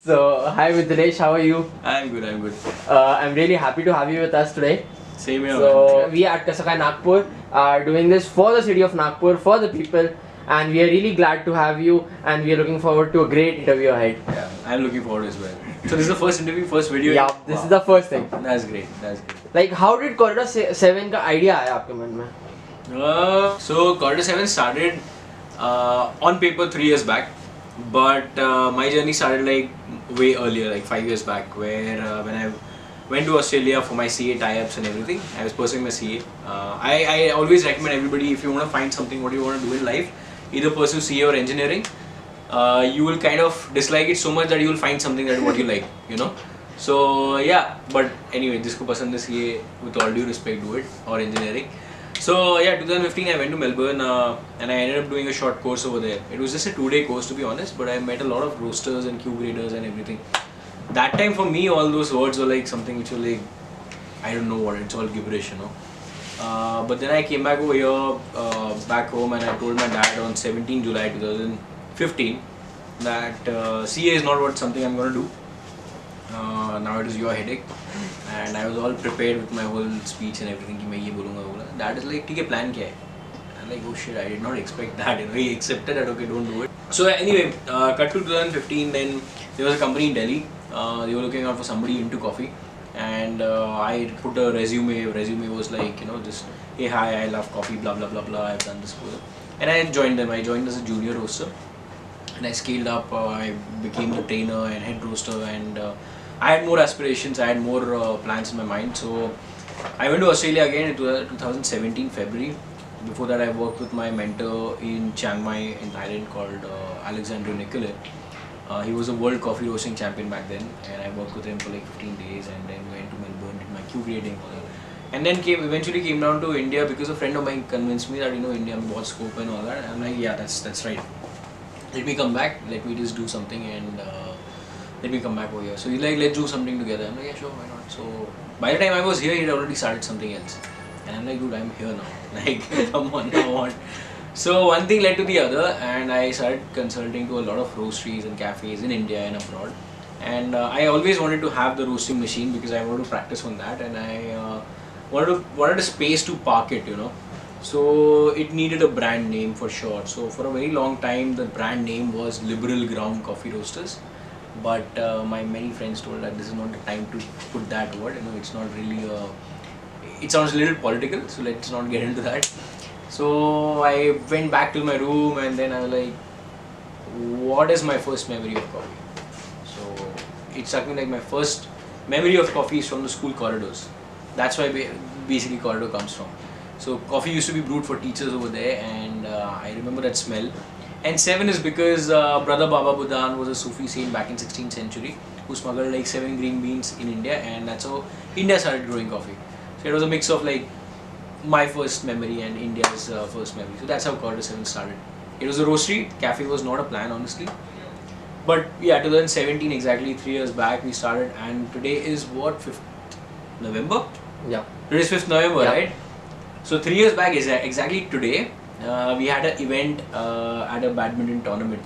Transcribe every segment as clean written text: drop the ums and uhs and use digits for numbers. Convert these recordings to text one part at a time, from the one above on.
So, hi Vidresh, how are you? I'm good, I'm good. I'm really happy to have you with us today. Same here. So, we at Kasakai Nagpur are doing this for the city of Nagpur, for the people, and we are really glad to have you, and we are looking forward to a great interview ahead. Yeah, I'm looking forward as well. So this is the first interview, first video. Yeah, this is the first thing. That's great. That's great. Like, how did Corridor 7 का idea आया आपके मन में? So Corridor 7 started on paper 3 years back, but my journey started like way earlier, like 5 years back, where when I went to Australia for my CA tie-ups and everything, I was pursuing my CA. I always recommend everybody, if you want to find something what you want to do in life, either pursue CA or engineering. You will kind of dislike it so much that you will find something that what you like, you know. So yeah, but anyway, जिसको पसंद है CA, with all due respect, do it, or engineering. So yeah, 2015 I went to Melbourne and I ended up doing a short course over there. It was just a 2-day course to be honest, but I met a lot of roasters and Q graders and everything. That time for me, all those words were like something which were like, I don't know what, it's all gibberish, you know. But then I came back over here, back home, and I told my dad on 17 July 2015 that CA is not what something I'm going to do. Now it is your headache, and I was all prepared with my whole speech and everything कि मैं ये बोलूँगा बोला. Dad is like ठीक है plan क्या है? I'm like oh shit, I did not expect that. You know, he accepted that, okay, don't do it. So anyway, cut to 2015. Then there was a company in Delhi. They were looking out for somebody into coffee, and I put a resume. Resume was like, you know, just hey hi, I love coffee, blah blah blah blah. I've done this course, and I joined them. I joined as a junior roaster, and I scaled up. I became the trainer and head roaster, and I had more aspirations. I had more plans in my mind. So I went to Australia again in 2017 February. Before that, I worked with my mentor in Chiang Mai in Thailand called Alexandru Nikole. He was a world coffee roasting champion back then, and I worked with him for like 15 days, and then went to Melbourne, did my Q grading, and then eventually came down to India because a friend of mine convinced me that, you know, India has बहुत scope and all that. And I'm like, yeah, that's right. Let me come back. Let me just do something and let me come back over here. So he's like, let's do something together. I'm like, yeah, sure, why not? So by the time I was here, he'd already started something else, and I'm like, dude, I'm here now. Like, come on, now what? So one thing led to the other, and I started consulting to a lot of roasteries and cafes in India and abroad. And I always wanted to have the roasting machine because I wanted to practice on that, and I wanted a space to park it, you know. So it needed a brand name for sure. So for a very long time, the brand name was Liberal Ground Coffee Roasters. But my many friends told that this is not the time to put that word. You know, it's not really. It sounds a little political, so let's not get into that. So I went back to my room, and then I was like, what is my first memory of coffee? So it struck me like my first memory of coffee is from the school corridors. That's why basically corridor comes from. So coffee used to be brewed for teachers over there, and I remember that smell. And 7 is because Brother Baba Budan was a Sufi saint back in 16th century who smuggled like 7 green beans in India, and that's how India started growing coffee. So it was a mix of like my first memory and India's first memory. So that's how Corridor 7 started. It was a roastery. Cafe was not a plan, honestly. But yeah, 2017, exactly 3 years back, we started, and today is what, 5th November? Yeah. Today is 5th November, Yeah. right? So 3 years back is exactly today. We had an event at a badminton tournament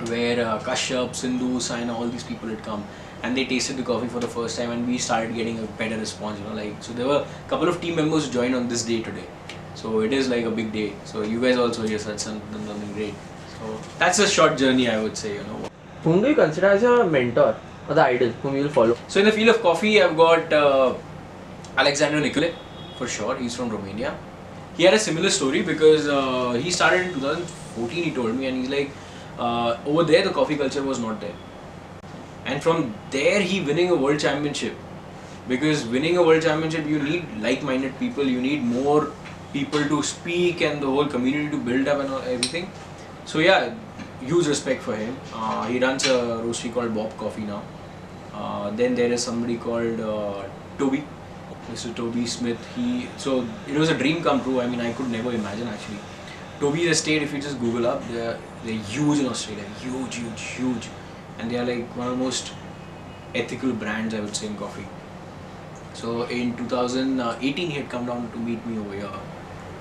where Kashyap, Sindhu, Saina, all these people had come, and they tasted the coffee for the first time, and we started getting a better response, you know, like, so there were a couple of team members who joined on this day today. So it is like a big day. So you guys also here, so that's something great. So that's a short journey, I would say, you know. Whom do you consider as your mentor or the idol whom you will follow? So in the field of coffee, I've got Alexandru Nikole, for sure. He's from Romania. He had a similar story because he started in 2014, he told me, and he's like, over there the coffee culture was not there. And from there he winning a world championship. Because winning a world championship, you need like-minded people, you need more people to speak and the whole community to build up and everything. So yeah, huge respect for him. He runs a roastery called Bob Coffee now. Then there is somebody called Toby. Mr. Toby Smith. So it was a dream come true. I mean, I could never imagine actually. Toby's estate, if you just Google up, they're huge in Australia, huge, and they are like one of the most ethical brands, I would say, in coffee. So in 2018, he had come down to meet me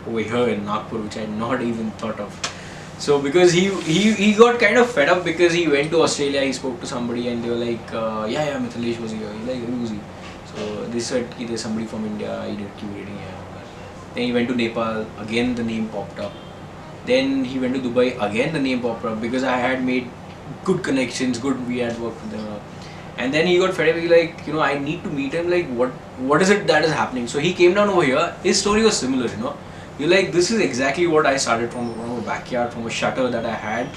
over here in Nagpur, which I had not even thought of. So because he got kind of fed up because he went to Australia, he spoke to somebody and they were like, yeah, Mithilesh was here. He like, who was he? So they said ki there's somebody from India, he did curating here. Then he went to Nepal, again the name popped up. Then he went to Dubai, again the name popped up because I had made good connections, we had worked with them. And then he got fed up, he like, you know, I need to meet him, like what is it that is happening? So he came down over here, his story was similar, you know. You're like, this is exactly what I started from a backyard, from a shutter that I had.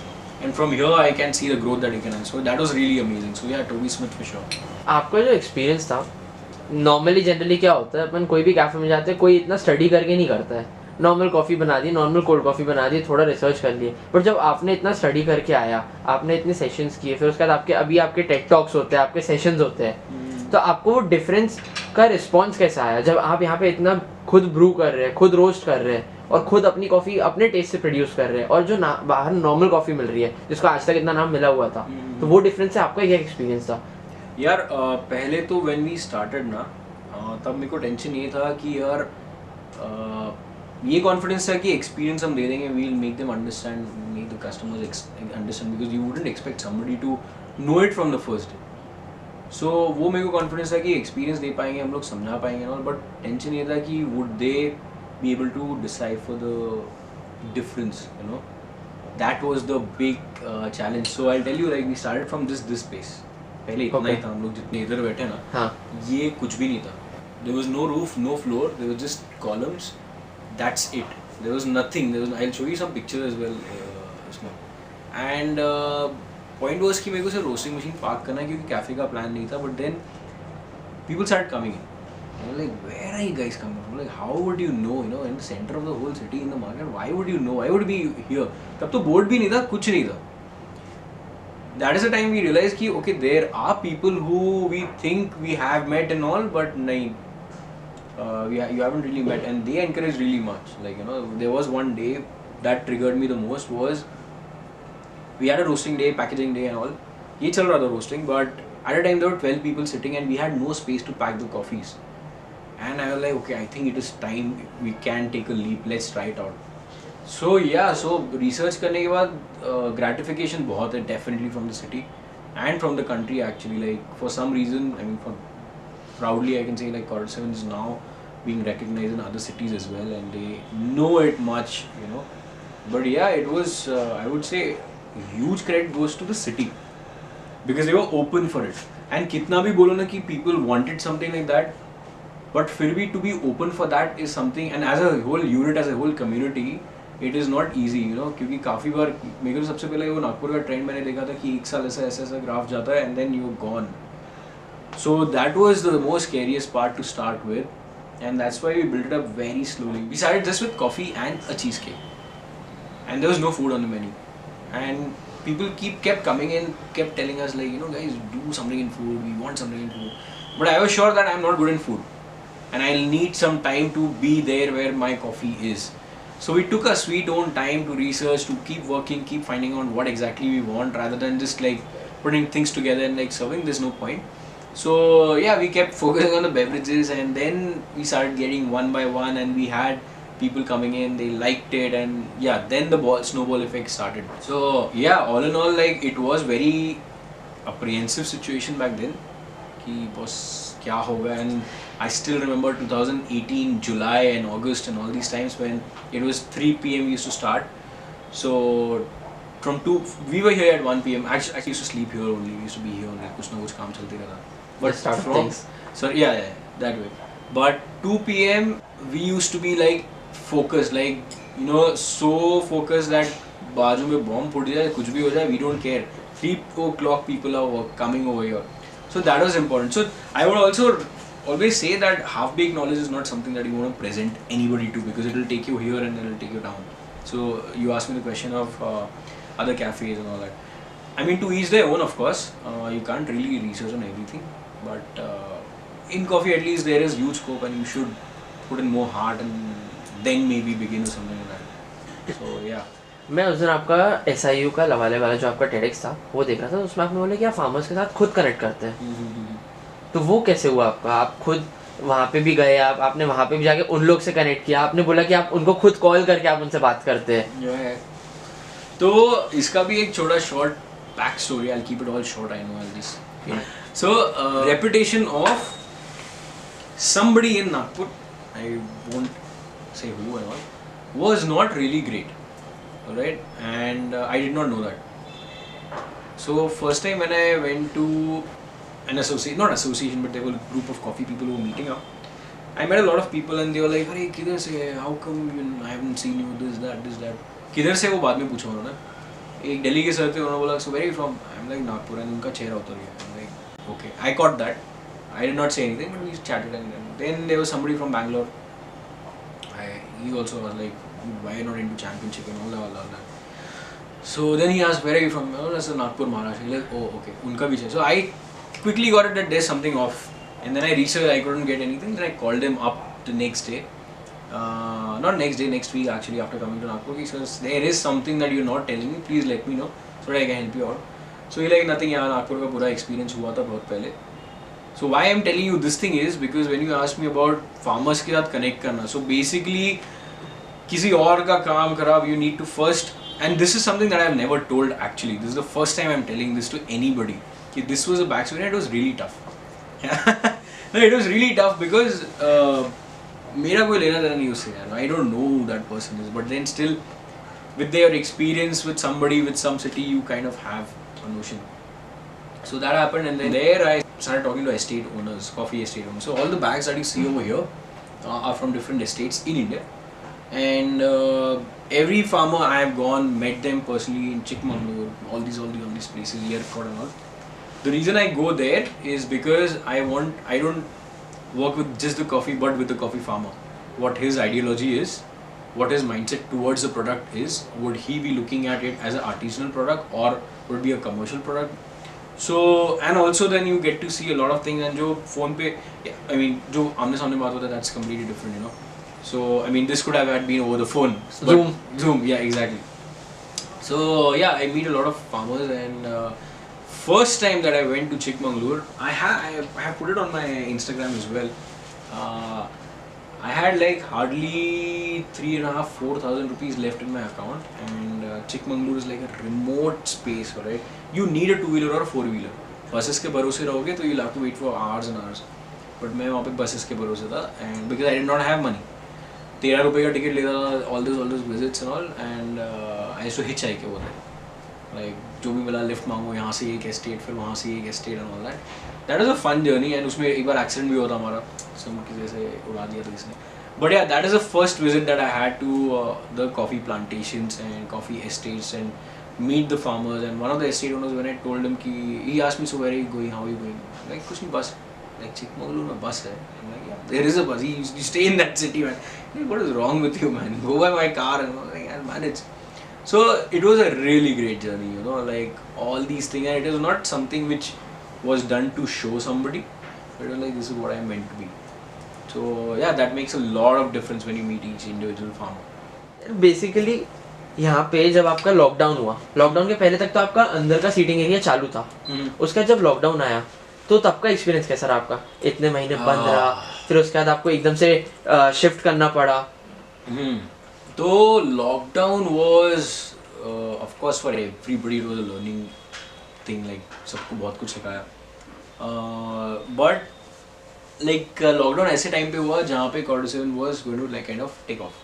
And from here I can see the growth that you can have. So that was really amazing. So yeah, Toby Smith for sure. आपका जो experience था, normally generally क्या होता है, अपन कोई भी cafe में जाते हैं, कोई इतना स्टडी करके नहीं करता है. नॉर्मल कॉफ़ी बना दी, नॉर्मल कोल्ड कॉफ़ी बना दी, थोड़ा रिसर्च कर लिए. बट जब आपने इतना स्टडी करके आया, आपने इतने सेशंस किए, फिर उसके बाद आपके टेड टॉक्स होते हैं, आपके सेशंस होते हैं, तो आपको वो डिफरेंस का रिस्पॉन्स कैसा आया जब आप यहाँ पे इतना खुद ब्रू कर रहे हैं, खुद रोस्ट कर रहे हैं और खुद अपनी कॉफ़ी अपने टेस्ट से प्रोड्यूस कर रहे हैं, और जो बाहर नॉर्मल कॉफ़ी मिल रही है जिसको आज तक इतना नाम मिला हुआ था, तो वो डिफरेंस से आपका क्या एक्सपीरियंस था? यार पहले तो व्हेन वी स्टार्टेड ना, तब मेरे को टेंशन ये था कि यार ये कॉन्फिडेंस था कि एक्सपीरियंस हम दे देंगे, we will make them understand, make the customers understand, because you wouldn't expect somebody to know it from the first day. So वो मेरे को कॉन्फिडेंस था कि एक्सपीरियंस दे पाएंगे, हम लोग समझा पाएंगे और, बट टेंशन ये था कि would they be able to decipher the difference, you know. That was the big challenge. So I tell you, like we started from this space. पहले इतना ही था, हम लोग जितने इधर बैठे ना, हाँ, ये कुछ भी नहीं था. There was no roof, no floor, there was just columns. That's it. There was nothing. I'll show you some pictures as well. And point was कि मेरे को सिर्फ रोस्टिंग मशीन पार्क करना है क्योंकि कैफे का प्लान नहीं था. But then people started coming in. They were like, where are you guys coming from? Like, how would you know? You know, in the center of the whole city, in the market. Why would you know? Why would you be here? तब तो board भी नहीं था, कुछ नहीं था. That is the time we realized कि okay, there are people who we think we have met and all, but नहीं. You haven't really met, and they encouraged really much. Like, you know, there was one day that triggered me the most was we had a roasting day, packaging day and all. ये चल रहा था roasting, but at a time there were 12 people sitting and we had no space to pack the coffees. And I was like, okay, I think it is time we can take a leap. Let's try it out. So yeah, so research करने के बाद gratification बहुत है, definitely from the city and from the country actually. Like for some reason, I mean, proudly I can say like Corridor 7 is now being recognized in other cities as well, and they know it much, you know. But yeah, it was I would say huge credit goes to the city because they were open for it. And kitna bhi bolo na ki people wanted something like that, but फिर भी to be open for that is something, and as a whole unit, as a whole community, it is not easy, you know. क्योंकि काफ़ी बार मेरे को सबसे पहले वो नागपुर का ट्रेंड मैंने देखा था कि एक साल ऐसा ग्राफ जाता है and then you're gone. So that was the most scariest part to start with, and that's why we built it up very slowly. We started just with coffee and a cheesecake, and there was no food on the menu. And people kept coming in, kept telling us like, you know, guys, do something in food. We want something in food. But I was sure that I'm not good in food, and I'll need some time to be there where my coffee is. So we took a sweet own time to research, to keep working, keep finding out what exactly we want, rather than just like putting things together and like serving. There's no point. So yeah, we kept focusing on the beverages, and then we started getting one by one, and we had people coming in, they liked it, and yeah, then the snowball effect started. So yeah, all in all, like it was very apprehensive situation back then कि boss क्या होगा. And I still remember 2018 July and August and all these times when it was 3 PM we used to start. So from 2 we were here at 1 PM. Actually I used to sleep here only. We used to be here only. कुछ ना कुछ काम चलते रहता. But start from things. So yeah, that way. But 2 PM we used to be like focused, like, you know, so focused that बाजू में bomb फूट जाए, कुछ भी हो जाए, we don't care. 3 o'clock people are coming over here. So that was important. So I would also always say that half-baked knowledge is not something that you want to present anybody to, because it will take you here and then it will take you down. So you asked me the question of other cafes and all that. I mean, to each their own, of course. You can't really research on everything. But in coffee at least there is huge scope, and you should put in more heart and then maybe begin with something like that. So yeah. मैं उस दिन आपका SIU का लवाले वाला जो आपका TEDx था वो देख रहा था, उसमें आपने बोला कि आप फार्मर्स के साथ खुद कनेक्ट करते हैं. तो वो कैसे हुआ आपका? आप खुद वहाँ पे भी गए, आपने वहाँ पे भी जाके उन लोग से कनेक्ट किया, आपने बोला कि आप उनको खुद कॉल करके आप उनसे बात करते हैं. तो इसका भी एक छोटा short back story. I'll keep it all short. I know I'll just. So reputation of somebody in Nagpur, I won't say who and all, was not really great. Alright, and I did not know that. So first time when I went to an association, not association, but there were a group of coffee people who were meeting up. I met a lot of people and they were like, "Hey, किधर से है? How come I haven't seen you? This, that." किधर से वो बाद में पूछा उन्होंने. एक दिल्ली के सर थे, उन्होंने बोला, "So where are you from?" I'm like Nagpur, and उनका चेहरा उतर गया. I'm like, okay, I caught that. I did not say anything, but we chatted, and then there was somebody from Bangalore. He also was like, "Why are you not into championship and all that." So then he asked, "Where are you from?" Oh, that's Nagpur, Maharashtra. He's like, "Oh, okay." उनका भी चेहरा. So I quickly got it that there's something off. And then I researched, I couldn't get anything. Then I called him up the next day. Not next day, next week actually, after coming to Nagpur. He says, "There is something that you're not telling me. Please let me know so that I can help you out." So he like, "Nothing, यहाँ Nagpur का पूरा experience हुआ था बहुत पहले." So why I'm telling you this thing is because when you asked me about farmers के साथ connect करना, so basically किसी और का काम खराब, you need to first, and this is something that I've never told actually. This is the first time I'm telling this to anybody. कि this was a backstory and it was really tough. No, it was really tough because मेरा कोई लेना देना नहीं उससे यार. I don't know who that person is, but then still with their experience with somebody with some city you kind of have a notion. So that happened, and then there I started talking to estate owners, coffee estate owners. So all the bags that you see over here are from different estates in India, and every farmer I have gone, met them personally in Chikmagalur, all these places, Yerkod and all. The reason I go there is because I don't work with just the coffee but with the coffee farmer. What his ideology is, what his mindset towards the product is, would he be looking at it as an artisanal product or would it be a commercial product? So, and also then you get to see a lot of things, and जो phone पे, I mean जो आमने सामने बात होता है, that's completely different, you know. So I mean this could have had been over the phone. Zoom, yeah, exactly. So yeah, I meet a lot of farmers, and first time that I went to Chikmagalur, I have put it on my Instagram as well. I had like hardly 3,500-4,000 rupees left in my account, and Chikmagalur is like a remote space, right? You need a two-wheeler or a four-wheeler. Buses के भरोसे रहोगे तो you'll have to wait for hours and hours. But मैं वहाँ पे buses के भरोसे था, and because I did not have money, 13 रुपए का ticket लेता था, all those visits and all, and I used to hitchhike के बोलते हैं, like जो भी मिला lift मांगो, यहाँ से एक estate, फिर वहाँ से एक estate and all that. That was a fun journey, and उसमें एक बार accident भी हुआ था हमारा, सब किसी से उड़ा दिया था किसने. But yeah, that is the first visit that I had to the coffee plantations and coffee estates and meet the farmers. And one of the estate owners, when I told him he asked me, "So where are you going? How are you going?" I'm like, "कुछ नहीं, bus." Like Chikmagalur में bus है. I'm like, "Yeah, there is a bus. You stay in that city, man." Like, "What is wrong with you, man? Go by my car." And I'm like, "I'll manage." So it was a really great journey, you know, like all these things, and it is not something which was done to show somebody. But it was like, this is what I'm meant to be. So yeah, that makes a lot of difference when you meet each individual farmer. Basically यहाँ पे जब आपका lockdown हुआ, lockdown के पहले तक तो आपका अंदर का सीटिंग एरिया चालू था, उसका जब लॉकडाउन आया तो तब का एक्सपीरियंस कैसा रहा आपका? इतने महीने बंद रहा, फिर उसके बाद आपको एकदम से शिफ्ट करना पड़ा. तो lockdown was of course for everybody, it was a learning thing, like सबको बहुत कुछ सिखाया. बट like lockdown ऐसे टाइम पे हुआ जहाँ पे Cordo 7 was going to like kind of take off.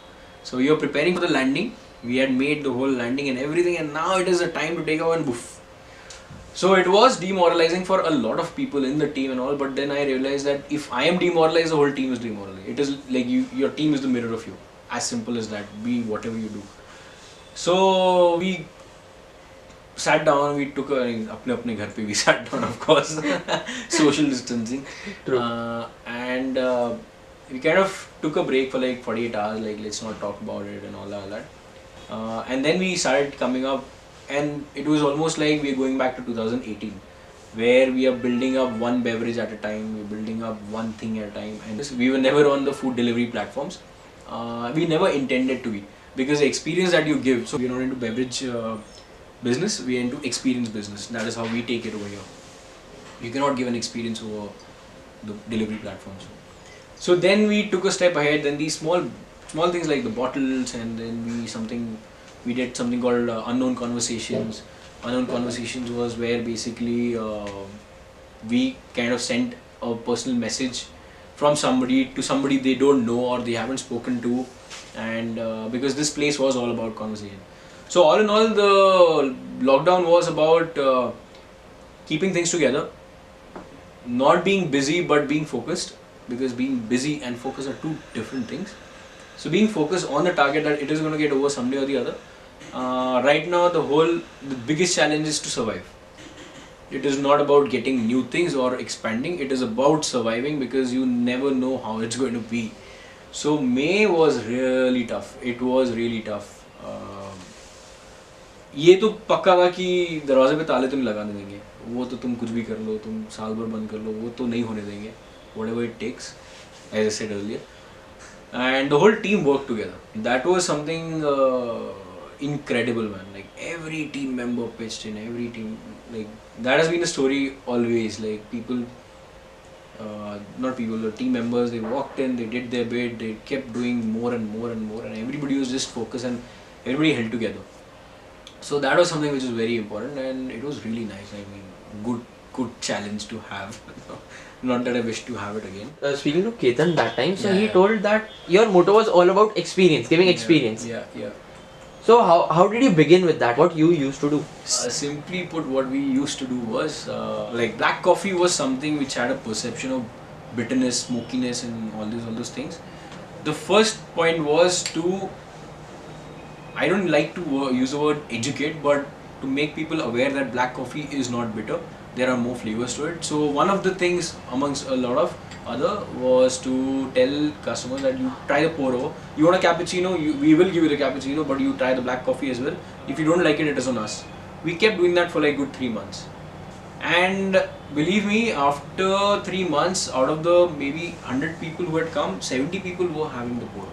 So we were preparing for the landing. We had made the whole landing and everything, and now it is the time to take off and boof. So it was demoralizing for a lot of people in the team and all. But then I realized that if I am demoralized, the whole team is demoralized. It is like your team is the mirror of you. As simple as that. Be whatever you do. So we sat down, we took अपने घर पे we sat down, of course, social distancing. True. And we kind of took a break for like 48 hours, like let's not talk about it and all that. And then we started coming up, and it was almost like we're going back to 2018, where we are building up one beverage at a time, we're building up one thing at a time, and we were never on the food delivery platforms. We never intended to be, because the experience that you give, so we're not into beverage business, we are into experience business. That is how we take it over here. You cannot give an experience over the delivery platforms. So then we took a step ahead. Then these small things like the bottles, and then we something We did something called Unknown Conversations. Unknown Conversations was where basically we kind of sent a personal message from somebody to somebody they don't know or they haven't spoken to, and because this place was all about conversation. So all in all, the lockdown was about keeping things together, not being busy but being focused, because being busy and focus are two different things. So being focused on the target that it is going to get over someday or the other. Right now the biggest challenge is to survive. It is not about getting new things or expanding, it is about surviving, because you never know how it's going to be. So May was really tough. It was really tough. ये तो पक्का था कि दरवाजे पे ताले तो नहीं लगाने देंगे, वो तो तुम कुछ भी कर लो, तुम साल भर बंद कर लो, वो तो नहीं होने देंगे, whatever it takes, as I said earlier. And the whole team worked together. That was something incredible, man. Like every team member pitched in, every team, like that has been the story always. Like people, not people, the team members, they walked in, they did their bit, they kept doing more and more and more, and everybody was just focused and everybody held together. So that was something which is very important, and it was really nice. I mean, good challenge to have. Not that I wish to have it again. Speaking to Ketan that time, so he Yeah. told that your motto was all about experience, giving experience. Yeah. So how did you begin with that? What you used to do? Simply put, what we used to do was like black coffee was something which had a perception of bitterness, smokiness, and all those things. The first point was to, I don't like to use the word educate, but to make people aware that black coffee is not bitter. There are more flavors to it. So one of the things amongst a lot of other was to tell customers that you try the pour over. You want a cappuccino, we will give you the cappuccino, but you try the black coffee as well. If you don't like it, it is on us. We kept doing that for like good 3 months. And believe me, after 3 months, out of the maybe 100 people who had come, 70 people were having the pour over.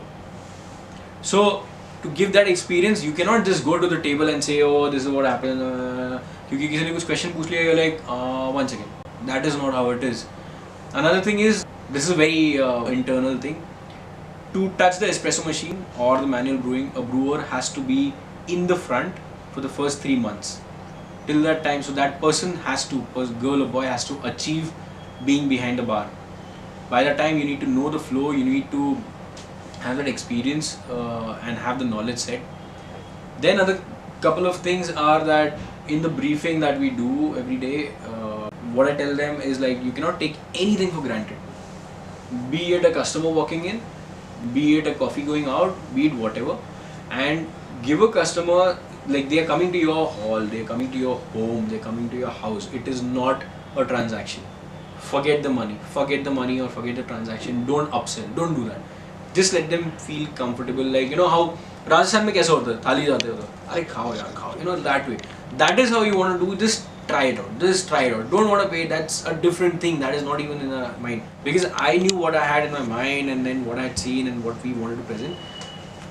So to give that experience, you cannot just go to the table and say, oh, this is what happened. क्योंकि किसी ने कुछ question पूछ लिया, you're like, 1 second. That is not how it is. Another thing is, this is a very internal thing. To touch the espresso machine or the manual brewing, a brewer has to be in the front for the first 3 months. Till that time, so that person has to, girl or boy has to achieve being behind the bar. By that time, you need to know the flow, you need to have that experience and have the knowledge set. Then other couple of things are that in the briefing that we do every day, what I tell them is like, you cannot take anything for granted. Be it a customer walking in, be it a coffee going out, be it whatever, and give a customer, like they are coming to your hall, they are coming to your home, they are coming to your house. It is not a transaction. Forget the money or forget the transaction. Don't upsell, don't do that. Just let them feel comfortable. Like, you know how Rajasthan में कैसा होता है, थाली जाते होता है, अरे खाओ यार खाओ, you know, that way. That is how you want to do. Just try it out. Don't want to pay. That's a different thing. That is not even in the mind, because I knew what I had in my mind and then what I had seen and what we wanted to present.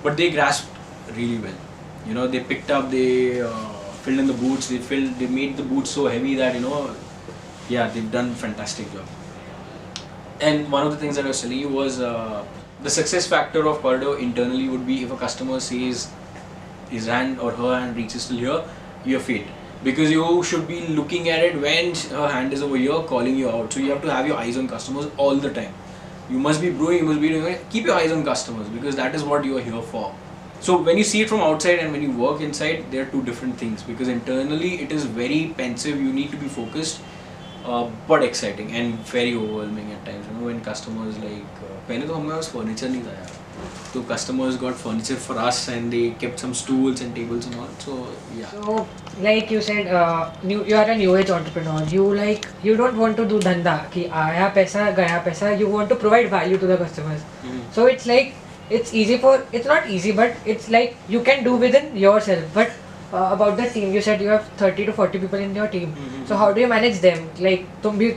But they grasped really well. You know, they picked up, they filled in the boots. They made the boots so heavy that, you know, yeah, they've done a fantastic job. And one of the things that I was telling you was the success factor of Corridor internally would be if a customer says his hand or her hand reaches till here, you're failed. Because you should be looking at it when her hand is over here, calling you out. So you have to have your eyes on customers all the time. You must be brewing, you must be doing it. Keep your eyes on customers, because that is what you are here for. So when you see it from outside and when you work inside, they are two different things. Because internally it is very pensive, you need to be focused, but exciting and very overwhelming at times. You know, when customers like, पहले तो हमारे पास furniture नहीं था यार. So customers got furniture for us and they kept some stools and tables and all. So yeah. So like you said, you are a new age entrepreneur. You don't want to do dhanda कि आया पैसा गया पैसा. You want to provide value to the customers. So it's like it's not easy, but it's like you can do within yourself. But about the team, you said you have 30 to 40 people in your team. So how do you manage them? Like तुम भी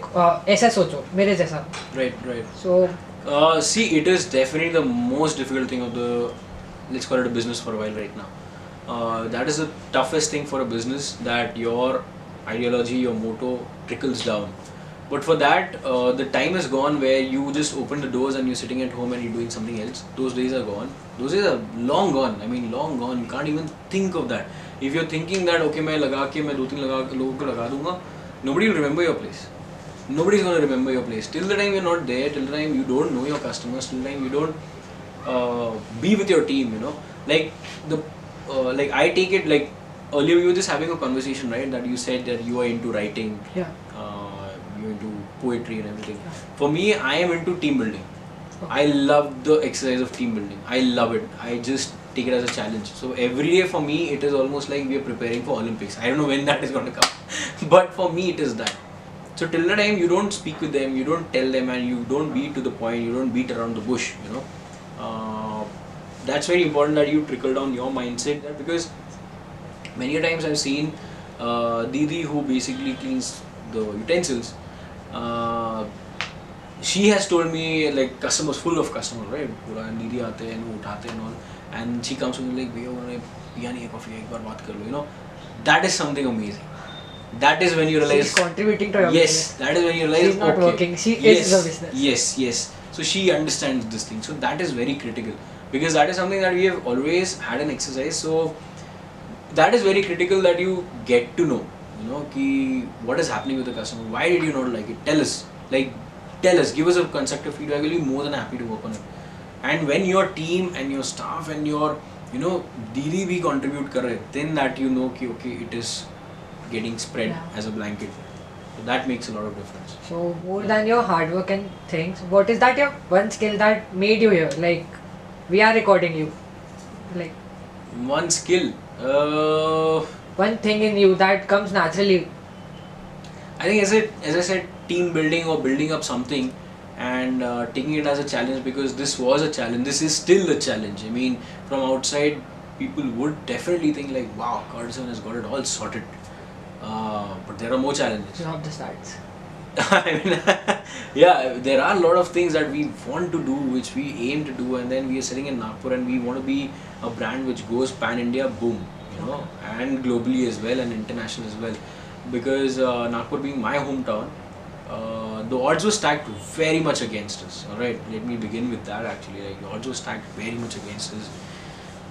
ऐसा सोचो मेरे जैसा. Right. So see, it is definitely the most difficult thing of the, let's call it a business for a while right now. That is the toughest thing for a business, that your ideology, your motto trickles down. But for that, the time is gone where you just open the doors and you're sitting at home and you're doing something else. Those days are gone. Those days are long gone. I mean, long gone. You can't even think of that. If you're thinking that, okay, मैं लगा के मैं 2-3 लोगों को लगा दूँगा, nobody will remember your place. Nobody's going to remember your place. Till the time you're not there, till the time you don't know your customers, till the time you don't be with your team, you know. Like like I take it like earlier we were just having a conversation, right? That you said that you are into writing, Yeah. you're into poetry and everything. For me, I am into team building. I love the exercise of team building. I love it. I just take it as a challenge. So every day for me, it is almost like we are preparing for Olympics. I don't know when that is going to come, but for me, it is that. So till the time you don't speak with them, you don't tell them, and you don't beat to the point, you don't beat around the bush, you know. That's very important that you trickle down your mindset, because many a times I've seen Didi, who basically cleans the utensils. She has told me, like, customers, full of customers, right? And Didi aate hain, wo uthate hain and all, and she comes to me like, भैया उन्होंने पिया नहीं है coffee, एक बार बात कर लो, you know. That is something amazing. That is when you realize She's contributing to your yes, business. that is when you realize She's not okay, working. She yes, is the business. Yes. So she understands this thing. So that is very critical, because that is something that we have always had an exercise. So that is very critical that you get to know, you know, ki what is happening with the customer. Why did you not like it? Tell us. Like, tell us. Give us a constructive feedback. We'll be more than happy to work on it. And when your team and your staff and your, you know, Didi bhi contribute kar rahe, then that you know ki okay, it is getting spread as a blanket. So that makes a lot of difference. So more than your hard work and things, what is that your one skill that made you here? Like, we are recording you. Like, One skill. one thing in you that comes naturally. I think as I said, team building or building up something and taking it as a challenge, because this was a challenge. This is still a challenge. I mean, from outside, people would definitely think like, wow, Cardison has got it all sorted. But there are more challenges. Not the stats. I mean, yeah, there are a lot of things that we want to do, which we aim to do, and then we are sitting in Nagpur and we want to be a brand which goes pan-India, boom, you know, and globally as well and international as well. Because Nagpur being my hometown, the odds were stacked very much against us. Alright, let me begin with that actually. Like, the odds were stacked very much against us.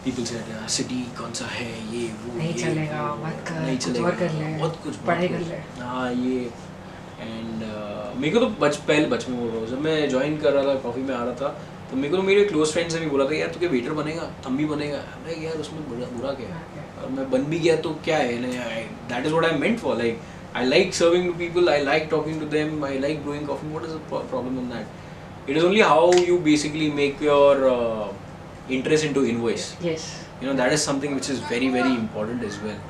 People said, city कौन सा है ये वो नहीं ये चलेगा, वो, मत कर, नहीं कुछ चलेगा, और कर ले, बहुत कुछ पढ़ाई बहुत कर कुछ। ले। हाँ ये एंड मेरे को तो पहले बचपन में बोल रहा हूँ, जब मैं ज्वाइन कर रहा था, कॉफ़ी में आ रहा था, तो मेरे को तो मेरे क्लोज फ्रेंड्स ने भी बोला था, यार तू क्या वेटर बनेगा, हम भी बनेगा। मैं यार उसमें बुरा क्या है, और मैं बन भी गया तो क्या है, that is what I meant for. Like I like serving to people, I like talking to them, I like brewing coffee. What is the problem in that? It is only how you basically make your interest into invoice. Yes. You know, that is something which is very, very important as well.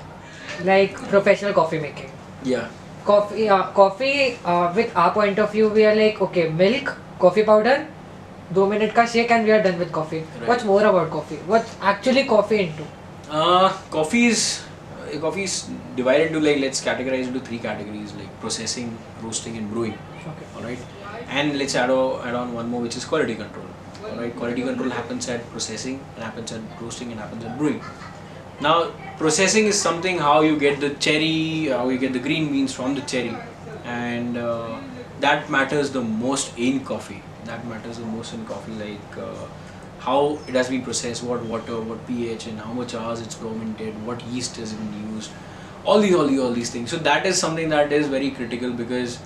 Like professional coffee making. Yeah. Coffee, with our point of view, we are like, okay, milk, coffee powder, 2 minute ka shake and we are done with coffee. Right. What's more about coffee? What's actually coffee into? Coffee is divided into, like, let's categorize into 3 categories, like processing, roasting and brewing. Okay. Alright. And let's add on one more, which is quality control. Alright, quality control happens at processing, it happens at roasting, and happens at brewing. Now, processing is something how you get the cherry, how you get the green beans from the cherry, and that matters the most in coffee. That matters the most in coffee, like how it has been processed, what water, what pH, and how much hours it's fermented, what yeast has been used, all these things. So that is something that is very critical, because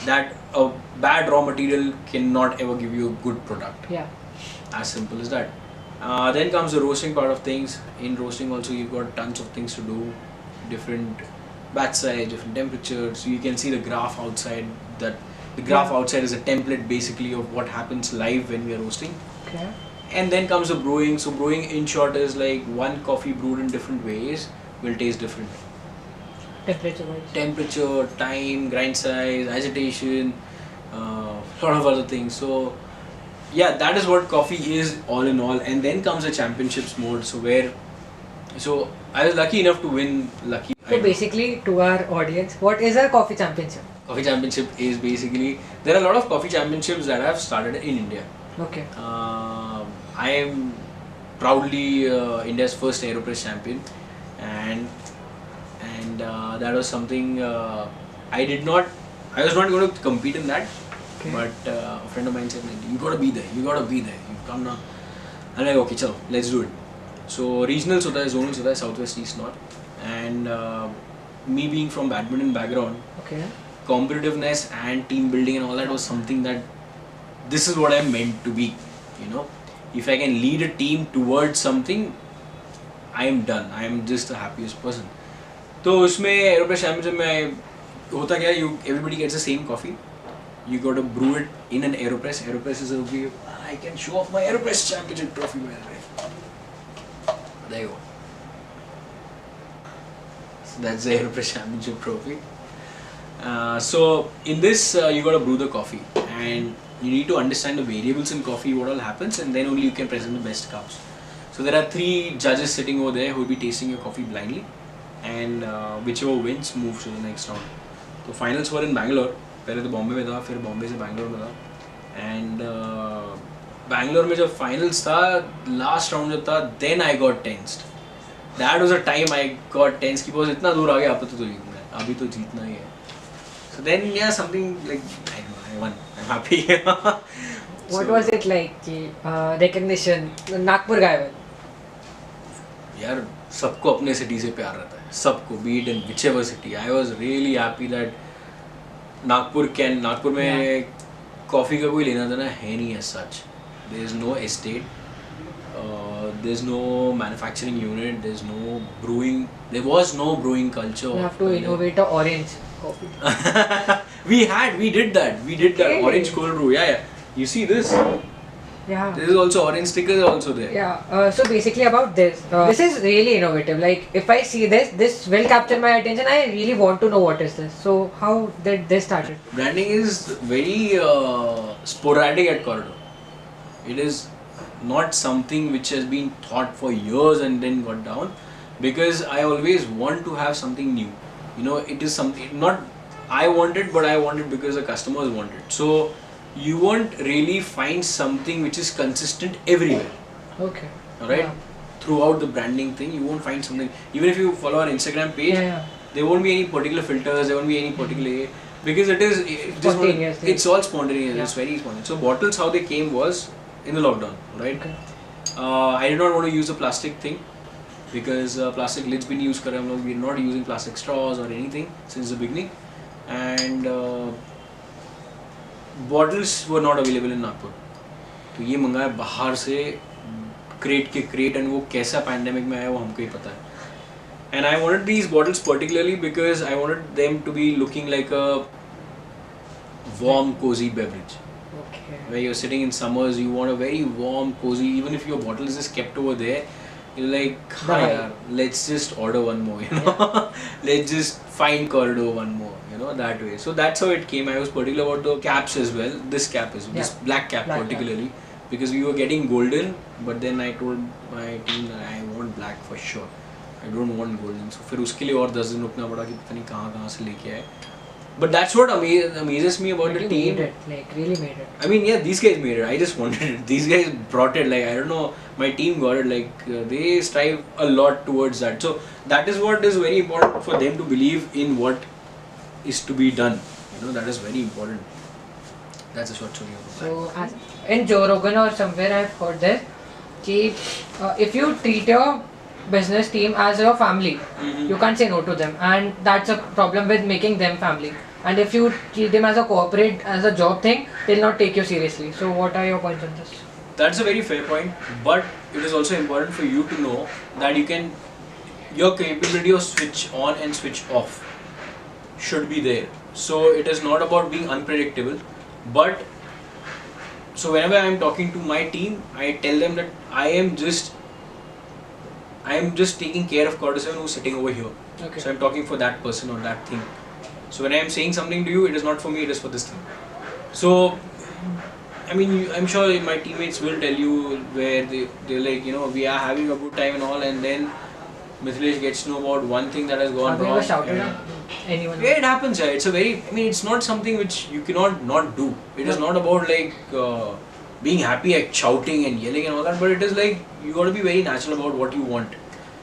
that a bad raw material cannot ever give you a good product. Yeah. As simple as that. Then comes the roasting part of things. In roasting also you've got tons of things to do, different batch size, different temperatures. So you can see the graph outside. That the graph outside is a template basically of what happens live when we are roasting. Okay. And then comes the brewing. So brewing, in short, is like one coffee brewed in different ways will taste different. Temperature wise. Temperature, time, grind size, agitation, lot of other things. So yeah, that is what coffee is all in all. And then comes the championships mode. So I was lucky enough to win. So basically, to our audience, what is a coffee championship? Coffee championship is basically, there are a lot of coffee championships that have started in India. Okay. I am proudly India's first AeroPress champion, and that was something I I was not going to compete in that, Okay. but a friend of mine said, like, you gotta be there, you come now. I'm like, okay, chalo, let's do it. So regionals hota hai, zonals hota hai, southwest, east, north, and me being from badminton background, Okay. competitiveness and team building and all that was something that this is what I'm meant to be, you know. If I can lead a team towards something, I am done. I am just the happiest person. तो उसमें एरोप्रेस championship में होता क्या है, you everybody gets the same coffee. You got to brew it in an AeroPress. AeroPress is a way I can show off my AeroPress championship trophy, by the way. There you go. So that's the AeroPress championship trophy. So in this, you got to brew the coffee, and you need to understand the variables in coffee, what all happens, and then only you can present the best cups. So there are 3 judges sitting over there who will be tasting your coffee blindly, and whichever wins moves to the next round. So finals were in Bangalore. पहले तो बॉम्बे में था, फिर बॉम्बे से बैंगलोर में था, and Bangalore में जब फाइनल्स था, लास्ट राउंड जब था, then I got tensed. That was a time I got tensed कि बस इतना दूर आ गया, अब तो जीतना है, अभी तो जीतना ही है. सो देन या something like I one, I am happy. What was it like कि recognition नागपुर गए हुए? यार सबको अपने सिटी से प्यार रहता है, सबको, be it in whichever city. I was really happy that Nagpur में कॉफ़ी का कोई लेना देना है नहीं है सच. There is no estate, there is no manufacturing unit, there is no brewing, there was no brewing culture. You have to innovate a orange coffee. we did that Okay. orange cold brew. Yeah, you see this, Yeah. this is also orange stickers also there. Yeah. So basically about this, this is really innovative. Like if I see this will capture my attention. I really want to know what is this. So how did this started? Branding is very sporadic at Corridor. It is not something which has been thought for years and then got down, because I always want to have something new. You know, it is something not I wanted, but I wanted because the customers wanted. So you won't really find something which is consistent everywhere. Okay. Alright? Yeah. Throughout the branding thing, you won't find something. Even if you follow our Instagram page, Yeah. there won't be any particular filters, there won't be any particular, because it is Spontaneous, it's all spontaneous. Yeah. It's very spontaneous. So bottles, how they came was in the lockdown, right? Okay. I did not want to use a plastic thing, because plastic lids been used kare hum log. We're not using plastic straws or anything since the beginning, and bottles were not available in Nagpur. तो ये मंगाया बाहर से, crate के crate, and वो कैसा pandemic में आया वो हमको ही पता है. And I wanted these bottles particularly because I wanted them to be looking like a warm, cozy beverage. Okay. Where you're sitting in summers, you want a very warm, cozy, even if your bottle is just kept over there, you're like, "Hi, Right. yaar, let's just order one more, you know, let's just find Corridor one more, you know, that way." So that's how it came. I was particular about the caps as well. This cap is this Yeah. black cap Black particularly, because we were getting golden, but then I told my team that I want black for sure. I don't want golden. So फिर उसके लिए और 10 दिन रुकना पड़ा कि पता नहीं कहाँ से लेके आए. But that's what amazes me about the Really team. made it. Like really made it. I mean, yeah, these guys made it. I just wanted it. These guys brought it. Like, I don't know, my team got it. Like, they strive a lot towards that. So that is what is very important for them to believe in what is to be done. You know, that is very important. That's a short story about that. So as in Joe Rogan or somewhere I've heard this, कि if you treat your business team as your family, you can't say no to them, and that's a problem with making them family. And if you treat them as a corporate, as a job thing, they'll not take you seriously. So what are your points on this? That's a very fair point, but it is also important for you to know that you can, your capability of switch on and switch off should be there. So it is not about being unpredictable, but so whenever I am talking to my team, I tell them that I am just taking care of Corridor 7 who's sitting over here. Okay. So I'm talking for that person or that thing. So when I am saying something to you, it is not for me, it is for this thing. So I mean, I'm sure my teammates will tell you where they're like, you know, we are having a good time and all, and then Mithilesh gets to know about one thing that has gone Have you wrong. ever shouted and- at anyone? Yeah, it happens. Yeah. It's a very, I mean, it's not something which you cannot not do. It is not about like being happy at shouting and yelling and all that, but it is like you got to be very natural about what you want,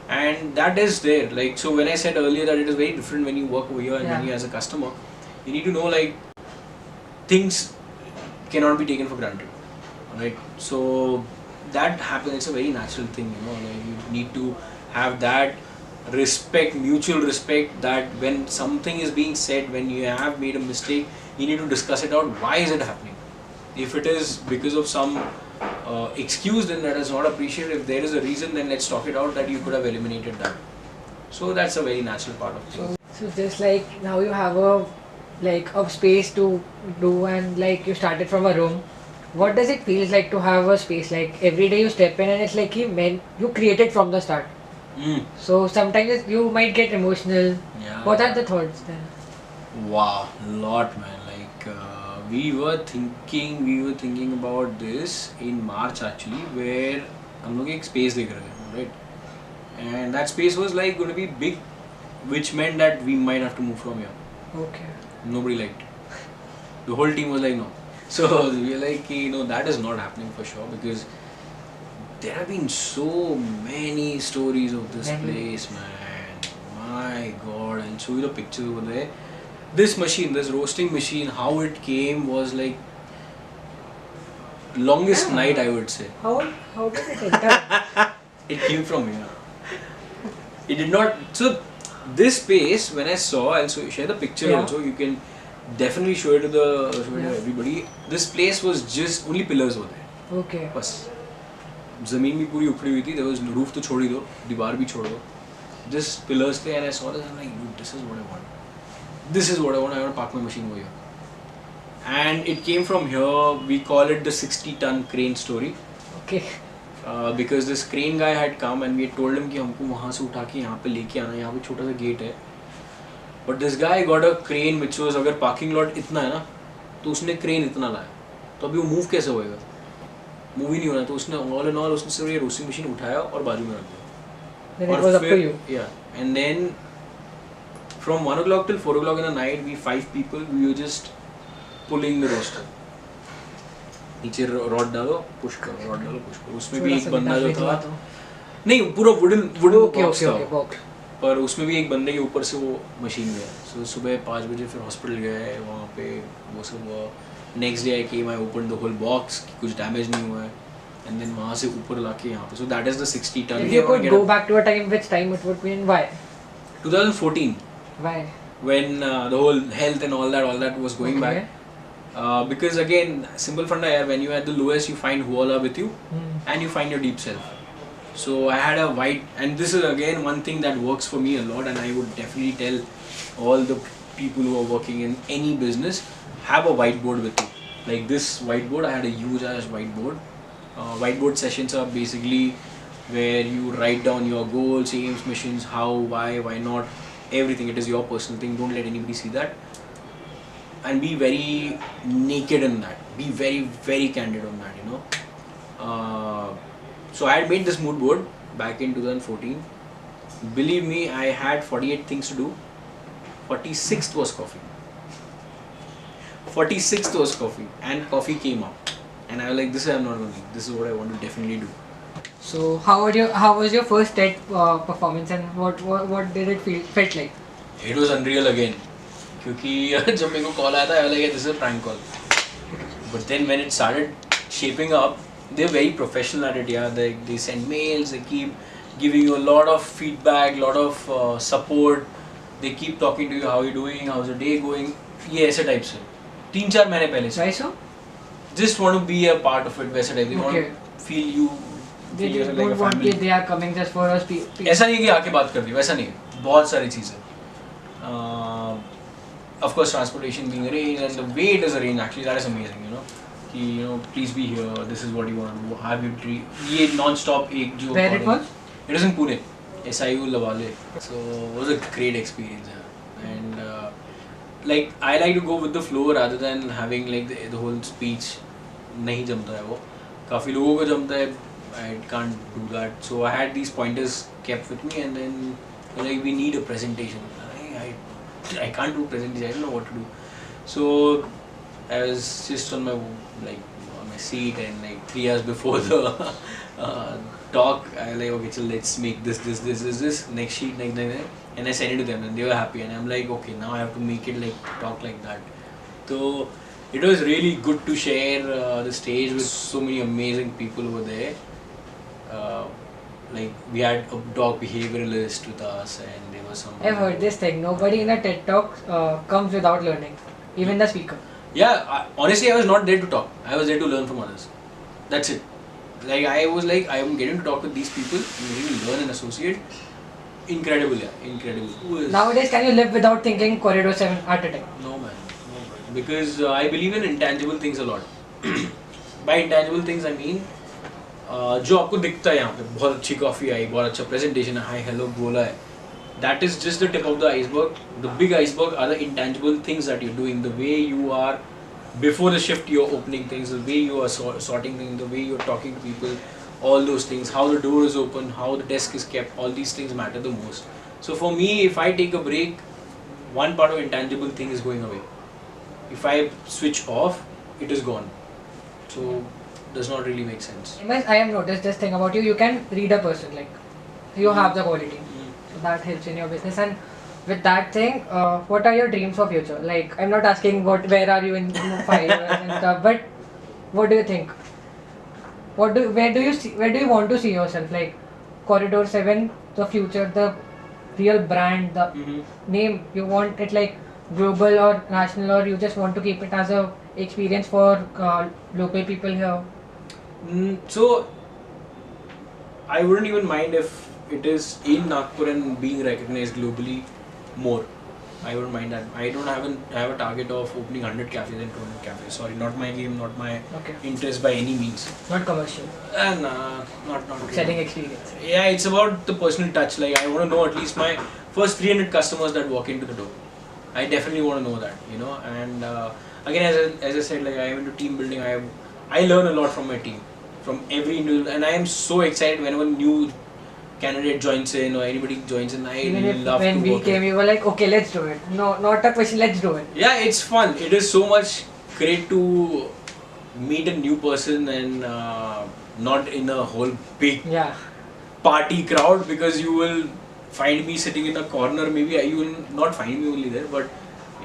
and that is there. Like, so when I said earlier that it is very different when you work over here and when Yeah. you as a customer, you need to know like things cannot be taken for granted, right? So that happens. It's a very natural thing, you know. Like you need to have that respect, mutual respect, that when something is being said, when you have made a mistake, you need to discuss it out. Why is it happening? If it is because of some excuse, then that is not appreciated. If there is a reason, then let's talk it out that you could have eliminated that. So that's a very natural part of things. So just like now you have a space to do, and like you started from a room. What does it feel like to have a space? Like every day you step in and it's like you created from the start. So sometimes you might get emotional. Yeah. What are the thoughts then? Wow, lot, man. Like we were thinking about this in March actually, where हम लोग एक space देख रहे थे, right? And that space was like going to be big, which meant that we might have to move from here. Okay. Nobody liked it. The whole team was like, no. So we were like, you know, that is not happening for sure, because there have been so many stories of this place, man. My God. And show you the pictures over there. This machine, this roasting machine, how it came was like longest night, I would say. How did it enter? It came from here. It did not. So this space, when I saw, I'll share the picture also. You can definitely show it to everybody. This place was just only pillars over there. Okay. बस ज़मीन भी पूरी उखड़ी हुई थी. There was roof तो छोड़ ही दो, दीवार भी छोड़ दो. Just pillars थे, and I saw this and I'm like, dude, this is what I want. This is what I want. I want to park my machine over here. And it came from here. We call it the 60-ton crane story. Okay. Because this crane guy had come and we had told him कि हमको वहाँ से उठा के यहाँ पे लेके आना है. यहाँ पे छोटा सा गेट है. But this guy got a crane which was, अगर parking lot इतना है ना, तो उसने crane इतना लाया. तो अभी वो move कैसे होएगा? Move ही नहीं होना. तो उसने all in all उसने सिर्फ ये roasting machine उठाया और बाजू में रख दिया. Then it was up to you. Yeah. And then from 1 o'clock till 4 o'clock in the night, we 5 people, we were just pulling the roaster. नीचे रॉड डालो, पुश करो, रॉड डालो, पुश करो. उसमें भी एक बंदा जो था, नहीं पूरा वुडन बॉक्स था, पर उसमें भी एक बंदे के ऊपर से वो मशीन गया. सो सुबह 5 बजे फिर हॉस्पिटल गए, वहाँ पे वो सब हुआ. Next day I came, I open the whole box, कुछ डैमेज नहीं हुआ है. And then वहाँ से ऊपर लाके यहाँ पे. So that is the 60 ton. If you could go back to a time, which time it would be and why? 2014. Why? When the whole health and all that was going back. Because again, simple funda yaar, when you are at the lowest, you find who all are with you, and you find your deep self. So I had a white, and this is again one thing that works for me a lot, and I would definitely tell all the people who are working in any business, have a whiteboard with you. Like this whiteboard, I had a huge ass whiteboard. Whiteboard sessions are basically where you write down your goals, aims, missions, how, why not, everything. It is your personal thing. Don't let anybody see that. And be very naked in that. Be very, very candid on that, you know. So I had made this mood board back in 2014. Believe me, I had 48 things to do. 46th was coffee. 46th was coffee. And coffee came up. And I was like, this is I'm not going to do. This is what I want to definitely do. So how was your first TED performance, and what did it felt like? It was unreal again. क्योंकि जब मेरे को call आया था, I was like, this is a prank call. But then when it started shaping up, they're very professional at it. Yeah, they send mails, they keep giving you a lot of feedback, lot of support. They keep talking to you, how you doing, how's your day going. ये ऐसे type से 3-4 महीने पहले से. Why so? Just want to be a part of it. वैसे type. They want to feel you. They don't want कि they are coming just for us. ऐसा नहीं कि आके बात कर दी. वैसा नहीं. बहुत सारी चीजें. Of course, transportation being arranged and the way it is arranged, actually that is amazing, you know. कि you know, please be here. This is what you want to do. Have you ये non-stop एक जो. Where it was? It was in Pune, SIU Lavale. So it was a great experience, yeah. And like I like to go with the flow rather than having like the whole speech. नहीं जमता है वो. काफी लोगों को जमता है. I can't do that. So I had these pointers kept with me, and then like we need a presentation. I can't do presentation. I don't know what to do. So I was just on my seat, and like 3 hours before the talk, I was like, okay, so let's make this next sheet, next, and I sent it to them, and they were happy, and I'm like, okay, now I have to make it like talk like that. So it was really good to share the stage with so many amazing people over there. Like we had a dog behavioralist with us, and there was some. I've heard this thing. Nobody in a TED talk comes without learning, even the speaker. Yeah, honestly, I was not there to talk. I was there to learn from others. That's it. Like I was like, I am getting to talk with these people, I'm getting to learn and associate. Incredible, yeah, incredible. Nowadays, can you live without thinking Corridor 7 at a time? No man, because I believe in intangible things a lot. By intangible things I mean जो आपको दिखता है यहाँ पे बहुत अच्छी coffee आई, बहुत अच्छा प्रेजेंटेशन है, हाय हेलो बोला है, that is just the tip of the iceberg. The big iceberg are the intangible things that you're doing, the way you are before the shift, you're opening things, the way you are sorting things, the way you're talking to people, all those things, how the door is open, how the desk is kept, all these things matter the most. So for me, if I take a break, one part of intangible thing is going away. If I switch off, it is gone. So does not really make sense. I have noticed this thing about you. You can read a person, like you have the quality. So that helps in your business. And with that thing, what are your dreams for future? Like I'm not asking where are you in 5 years and stuff, but what do you think? Where do you want to see yourself? Like Corridor 7, the future, the real brand, the name. You want it like global or national, or you just want to keep it as a experience for local people here? So I wouldn't even mind if it is in Nagpur and being recognized globally more. I wouldn't mind that. I have a target of opening 100 cafes and 200 cafes. Sorry, not my game, not my interest by any means. Not commercial. Not really. Selling experience. Yeah, it's about the personal touch. Like I want to know at least my first 300 customers that walk into the door. I definitely want to know that, you know. And again, as I said, like I am into team building. I learn a lot from my team, from every individual, and I am so excited whenever new candidate joins in or anybody joins in. I love when to we work came, with. you were like, okay, let's do it. No, not a question, let's do it. Yeah, it's fun. It is so much great to meet a new person and not in a whole big party crowd, because you will find me sitting in a corner. Maybe you will not find me only there, but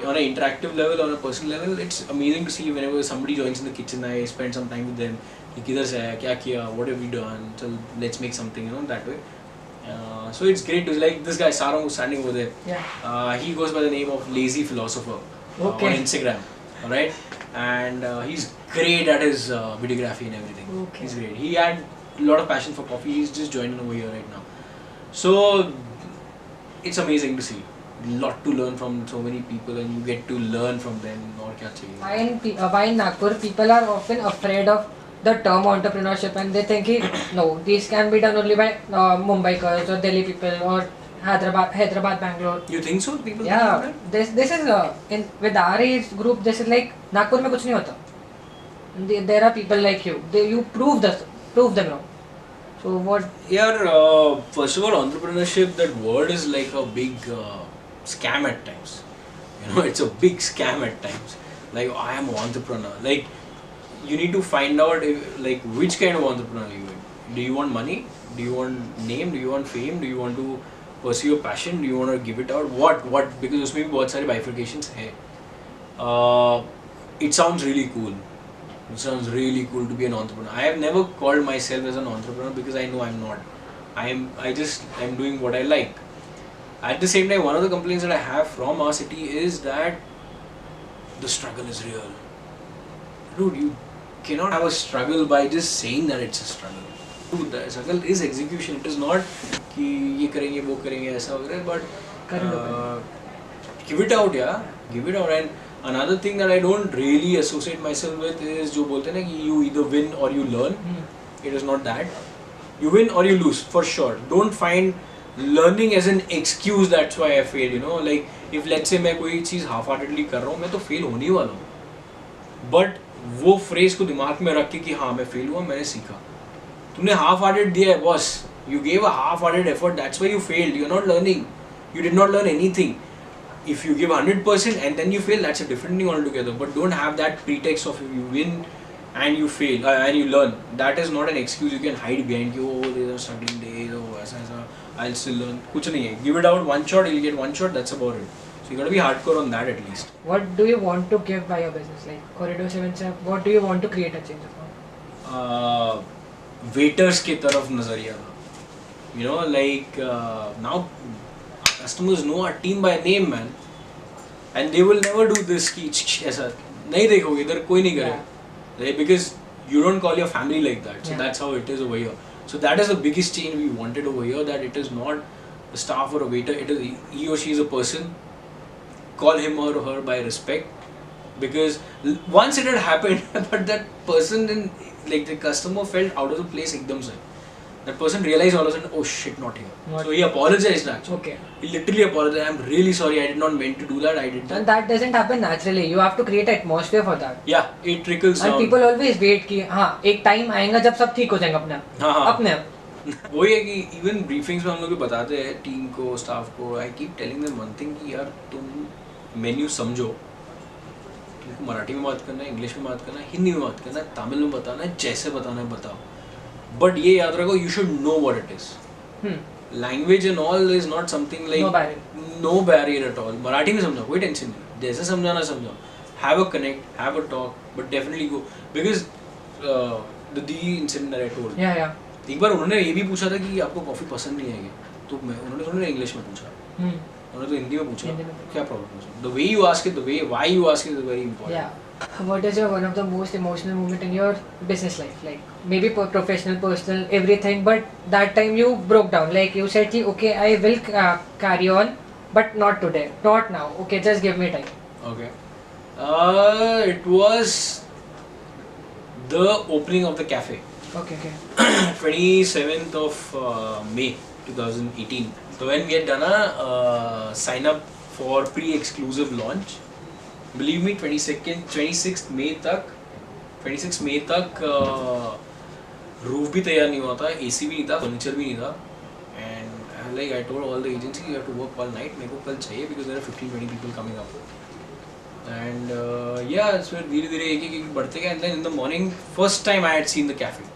on an interactive level, on a personal level, it's amazing to see whenever somebody joins in the kitchen. I spend some time with them. किधर से आया, क्या किया, what have you done? So let's make something, you know, that way. So it's great to like this guy Sarang who's standing over there. He goes by the name of Lazy Philosopher on Instagram, alright, and he's great at his videography and everything. He's great. He had a lot of passion for coffee. He's just joining over here right now. So it's amazing to see. Lot to learn from so many people, and you get to learn from them. Or kya chahiye. Why in Nagpur people are often afraid of the term entrepreneurship, and they think no, this can be done only by Mumbaikars or Delhi people or Hyderabad, Bangalore. You think so? People yeah, think that? this is with our age group. This is like Nagpur में कुछ नहीं होता. There are people like you. You prove them wrong. So what? Yeah, first of all, entrepreneurship, that word is like a big scam at times. You know, it's a big scam at times. Like I am an entrepreneur. Like you need to find out like which kind of entrepreneur you are. Do you want money? Do you want name? Do you want fame? Do you want to pursue your passion? Do you want to give it out? What? Because उसमें भी बहुत सारे bifurcations है. It sounds really cool. It sounds really cool to be an entrepreneur. I have never called myself as an entrepreneur because I know I'm not. I'm doing what I like. At the same time, one of the complaints that I have from our city is that the struggle is real. Dude, you cannot have a struggle by just saying that it's a struggle. Dude, the struggle is execution. It is not कि ये करेंगे वो करेंगे ऐसा वगैरह, but give it out, yeah. Give it out. And another thing that I don't really associate myself with is जो बोलते हैं ना कि you either win or you learn. It is not that. You win or you lose for sure. Don't find learning as an excuse. That's why I failed. You know, like if let's say मैं कोई चीज़ half-heartedly कर रहा हूँ, मैं तो fail होने वाला हूँ. But वो phrase को दिमाग में रख के कि हाँ मैं fail हुआ, मैंने सीखा. तूने half-hearted दिया है boss. You gave a half-hearted effort. That's why you failed. You're not learning. You did not learn anything. If you give 100% and then you fail, that's a different thing altogether. But don't have that pretext of you win and you fail and you learn. That is not an excuse you can hide behind. Oh, these are struggling days. Oh, I'll still learn. कुछ नहीं है. Give it out one shot. You'll get one shot. That's about it. So you got to be hardcore on that at least. What do you want to give by your business? Like Corridor 7 से what do you want to create a change upon? Waiters की तरफ नजरिया, you know, like now customers know our team by name, man, and they will never do this कि ऐसा नहीं देखोगे इधर कोई नहीं करेगा, right? Because you don't call your family like that, so that's how it is over here. So that is the biggest change we wanted over here, that it is not a staff or a waiter, it is he or she is a person. Call him or her by respect, because once it had happened but that person then, like the customer felt out of the place ekdam se. That person realized all of a sudden, oh shit, not here. So he apologized actually. Okay. He literally apologized. I'm really sorry, I did not meant to do that, I did that. And that doesn't happen naturally. You have to create an atmosphere for that. Yeah, it trickles And down. people always wait कि हाँ एक time आएगा जब सब ठीक हो जाएगा अपने आप. हाँ. अपने आप. वही है कि इवन ब्रीफिंग्स में हम लोग बताते हैं टीम को, स्टाफ को, I keep telling them one thing कि यार तुम मेन्यू समझो, तुमको मराठी में बात करना है, इंग्लिश में बात करना है, हिंदी में बात करना है, तमिल में बताना है, जैसे बताना है बताओ, बट ये याद रखो you should know what it is. Language and all is not something like no barrier at all. Marathi में समझाओ, कोई टेंशन नहीं, जैसे समझाना समझाओ, have a connect, have a talk, but definitely go. Because the the incident that I told, एक बार उन्होंने ये भी पूछा था कि आपको कॉफ़ी पसंद नहीं आएगी, तो मैं उन्होंने थोड़ा इंग्लिश में पूछा, उन्होंने तो हिंदी में पूछा, क्या प्रॉब्लम है. The way you ask it, the way why you ask it is very important. What is your one of the most emotional moment in your business life? Like maybe professional, personal, everything. But that time you broke down. Like you said, okay, I will carry on, but not today, not now. Okay, just give me time. Okay. It was the opening of the cafe. Okay. 27th of May 2018. So when we had done a sign up for pre-exclusive launch, believe me, 26th May तक roof भी तैयार नहीं हुआ था, AC भी नहीं था, furniture भी नहीं था, and like I told all the agency you have to work all night, मेरे को कल चाहिए because there are 15-20 people coming up, and yeah, so धीरे-धीरे एक बढ़ते गए, and then in the morning, first time I had seen the cafe.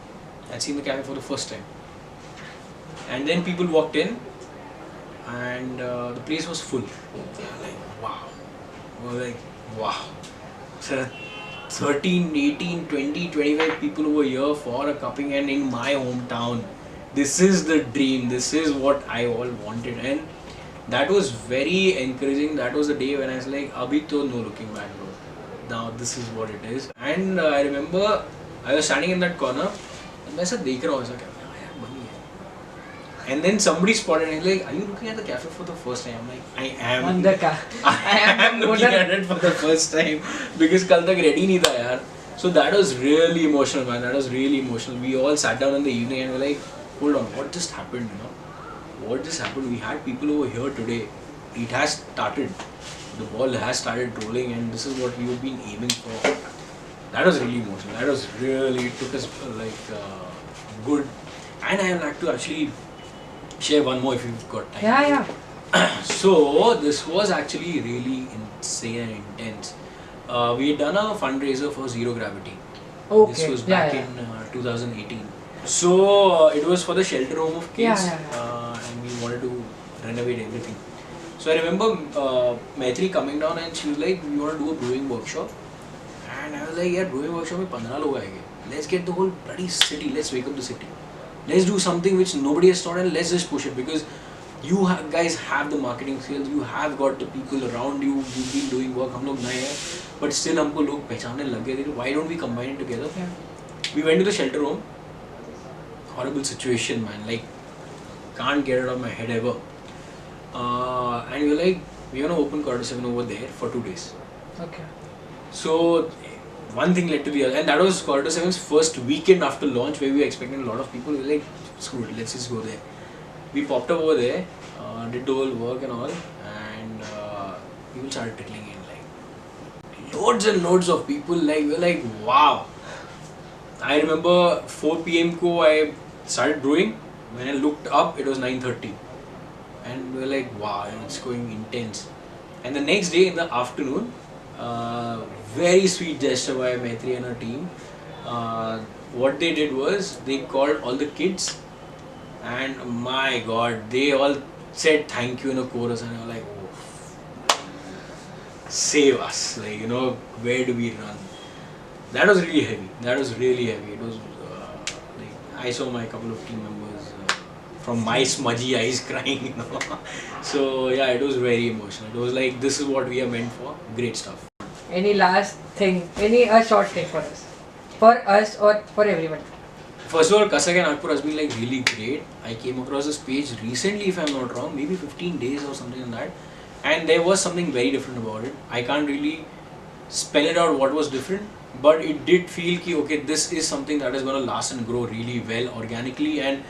I'd seen the cafe for the first time, and then people walked in, and the place was full. Like wow, I was like wow. So 13, 18, 20, 25 people over here for a cupping, and in my hometown. This is the dream. This is what I all wanted, and that was very encouraging. That was the day when I was like, "Abhi to no looking back, bro. Now this is what it is." And I remember I was standing in that corner. मैं ऐसा देख रहा हूँ, ऐसा क्या यार बनी है, and then somebody spotted and like, are you looking at the cafe for the first time? I'm like, I am. On the I am looking at it for the first time because कल तक ready नहीं था यार. So that was really emotional, man. That was really emotional. We all sat down in the evening and were like, hold on, what just happened? You know, what just happened? We had people over here today. It has started. The ball has started rolling, and this is what we've been aiming for. That was really emotional. That was really, it took us like good. And I would like to actually share one more if you've got time. Yeah. So this was actually really insane and intense. We had done a fundraiser for Zero Gravity. Okay. This was back in 2018. So it was for the shelter home of kids, and we wanted to renovate everything. So I remember Maitri coming down and she was like, we want to do a brewing workshop. And I was like, yeah, brewing workshop में 15 लोग आएंगे. Let's get the whole bloody city. Let's wake up the city. Let's do something which nobody has thought, and let's just push it, because you guys have the marketing skills. You have got the people around you. You've been doing work. हम लोग नए हैं, but still हमको लोग पहचानने लग गए थे. Why don't we combine it together? Yeah. We went to the shelter home. Horrible situation, man. Like, can't get it out of my head ever. And we were like, we're gonna open Corridor 7 over there for 2 days. Okay. So one thing led to the other, and that was Corridor 7's first weekend after launch, where we were expecting a lot of people. We were like, screw it, let's just go there. We popped up over there, did the whole work and all, and people started trickling in, like loads and loads of people. Like we were like, wow. I remember 4 PM ko I started brewing. When I looked up, it was 9:30, and we were like, wow, it's going intense. And the next day in the afternoon, very sweet gesture by Maitri and her team. What they did was they called all the kids, and my God, they all said thank you in a chorus, and I was like, oh. save us. Like, you know, where do we run? That was really heavy. That was really heavy. It was like I saw my couple of team members from my smudgy eyes crying. You know, so yeah, it was very emotional. It was like, this is what we are meant for. Great stuff. Any last thing? Any a short thing for us or for everyone? First of all, Kasak and Nagpur has been like really great. I came across this page recently, if I'm not wrong, maybe 15 days or something like that. And there was something very different about it. I can't really spell it out what was different, but it did feel ki, okay, this is something that is going to last and grow really well organically, and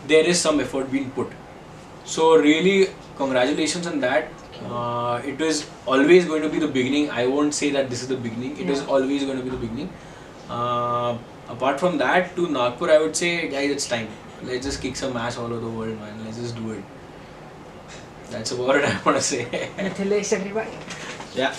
there is some effort being put. So really, congratulations on that. It is always going to be the beginning. I won't say that this is the beginning. It is always going to be the beginning. Apart from that, to Nagpur, I would say, guys, it's time. Let's just kick some ass all over the world, man. Let's just do it. That's about it I want to say. Mithilesh, everybody. Yeah.